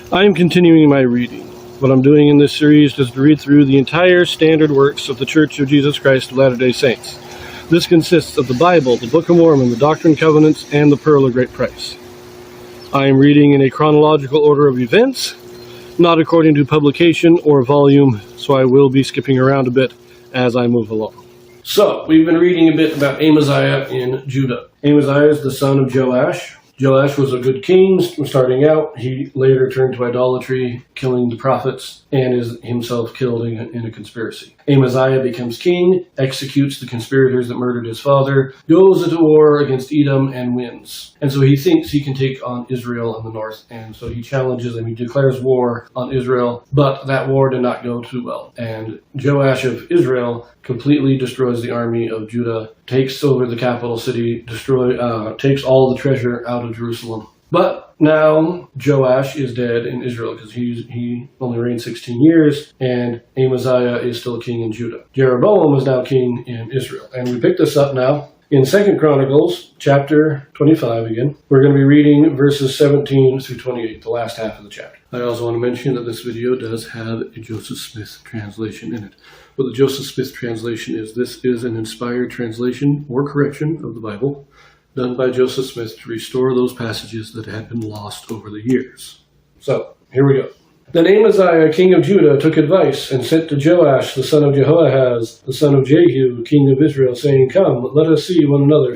I am continuing my reading. What I'm doing in this series is to read through the entire standard works of the Church of Jesus Christ of Latter-day Saints. This consists of the Bible, the Book of Mormon, the Doctrine and Covenants, and the Pearl of Great Price. I am reading in a chronological order of events, not according to publication or volume, so I will be skipping around a bit as I move along. So, we've been reading a bit about Amaziah in Judah. Amaziah is the son of Joash. Joash was a good king starting out. He later turned to idolatry, killing the prophets, and is himself killed in a conspiracy. Amaziah becomes king, executes the conspirators that murdered his father, goes into war against Edom, and wins. And so he thinks he can take on Israel in the north, and so he challenges them. He declares war on Israel, but that war did not go too well. And Joash of Israel completely destroys the army of Judah, takes over the capital city, takes all the treasure out of Jerusalem. But now Joash is dead in Israel because he only reigned 16 years, and Amaziah is still king in Judah. Jeroboam is now king in Israel. And we pick this up now in 2 Chronicles, chapter 25 again. We're going to be reading verses 17 through 28, the last half of the chapter. I also want to mention that this video does have a Joseph Smith translation in it. What the Joseph Smith translation is, this is an inspired translation or correction of the Bible done by Joseph Smith to restore those passages that had been lost over the years. So, here we go. Then Amaziah, king of Judah, took advice and sent to Joash, the son of Jehoahaz, the son of Jehu, king of Israel, saying, "Come, let us see one another in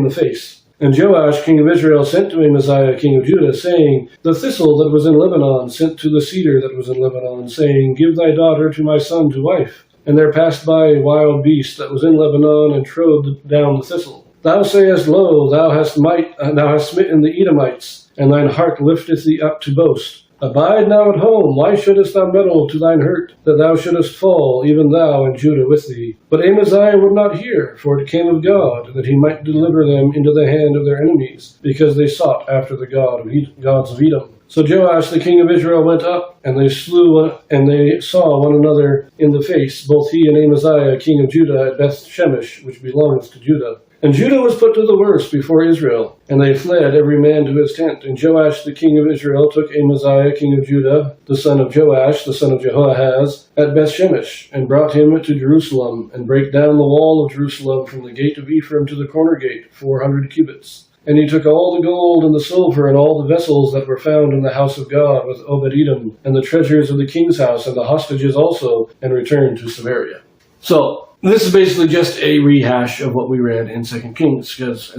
the face." And Joash, king of Israel, sent to Amaziah, king of Judah, saying, "The thistle that was in Lebanon sent to the cedar that was in Lebanon, saying, Give thy daughter to my son to wife. And there passed by a wild beast that was in Lebanon, and trode down the thistle. Thou sayest, Lo, thou hast smitten the Edomites, and thine heart lifteth thee up to boast. Abide now at home, why shouldest thou meddle to thine hurt, that thou shouldest fall, even thou and Judah with thee? But Amaziah would not hear, for it came of God, that he might deliver them into the hand of their enemies, because they sought after the gods of Edom. So Joash the king of Israel went up, and they saw one another in the face, both he and Amaziah king of Judah at Beth-shemesh, which belongeth to Judah. And Judah was put to the worse before Israel, and they fled every man to his tent. And Joash the king of Israel took Amaziah king of Judah, the son of Joash, the son of Jehoahaz, at Beth-shemesh, and brought him to Jerusalem, and brake down the wall of Jerusalem from the gate of Ephraim to the corner gate, 400 cubits. And he took all the gold and the silver and all the vessels that were found in the house of God with Obed-Edom, and the treasures of the king's house, and the hostages also, and returned to Samaria. So, this is basically just a rehash of what we read in 2 Kings, because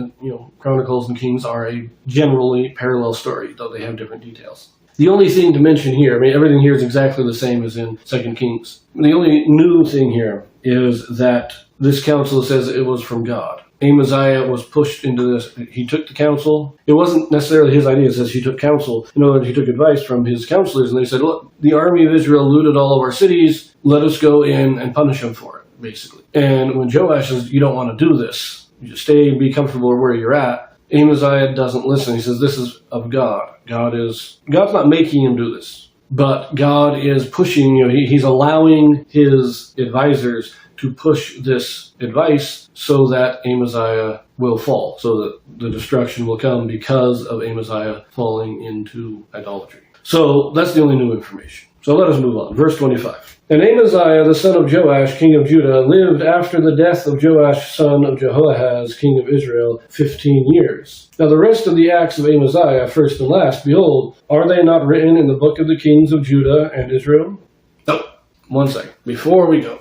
Chronicles and Kings are a generally parallel story, though they have different details. The only thing to mention here, everything here is exactly the same as in 2 Kings. The only new thing here is that this counsel says it was from God. Amaziah was pushed into this. He took the counsel. It wasn't necessarily his idea. It says he took counsel. He took advice from his counselors, and they said, look, the army of Israel looted all of our cities. Let us go in and punish them for it, basically. And when Joash says, you don't want to do this, you just stay and be comfortable where you're at, Amaziah doesn't listen. He says, this is of God. God's not making him do this, but God is pushing, he's allowing his advisors to push this advice so that Amaziah will fall, so that the destruction will come because of Amaziah falling into idolatry. So that's the only new information. So let us move on. Verse 25. And Amaziah, the son of Joash, king of Judah, lived after the death of Joash, son of Jehoahaz, king of Israel, 15 years. Now the rest of the acts of Amaziah, first and last, behold, are they not written in the book of the kings of Judah and Israel? Nope. One second. Before we go,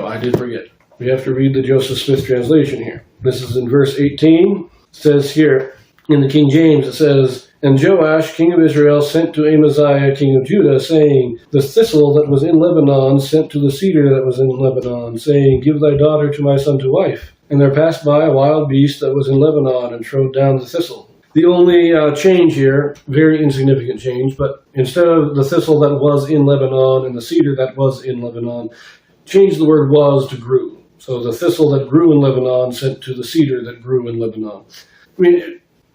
I did forget. We have to read the Joseph Smith translation here. This is in verse 18. It says here, in the King James, it says, And Joash, king of Israel, sent to Amaziah, king of Judah, saying, The thistle that was in Lebanon sent to the cedar that was in Lebanon, saying, Give thy daughter to my son to wife. And there passed by a wild beast that was in Lebanon, and trode down the thistle. The only change here, very insignificant change, but instead of the thistle that was in Lebanon and the cedar that was in Lebanon, change the word was to grew. So the thistle that grew in Lebanon sent to the cedar that grew in Lebanon.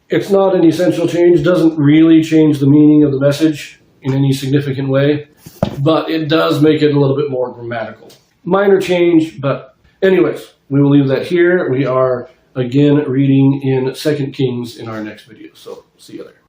It's not an essential change, doesn't really change the meaning of the message in any significant way, but it does make it a little bit more grammatical. Minor change, but anyways, we will leave that here. We are again reading in 2 Kings in our next video, so see you there.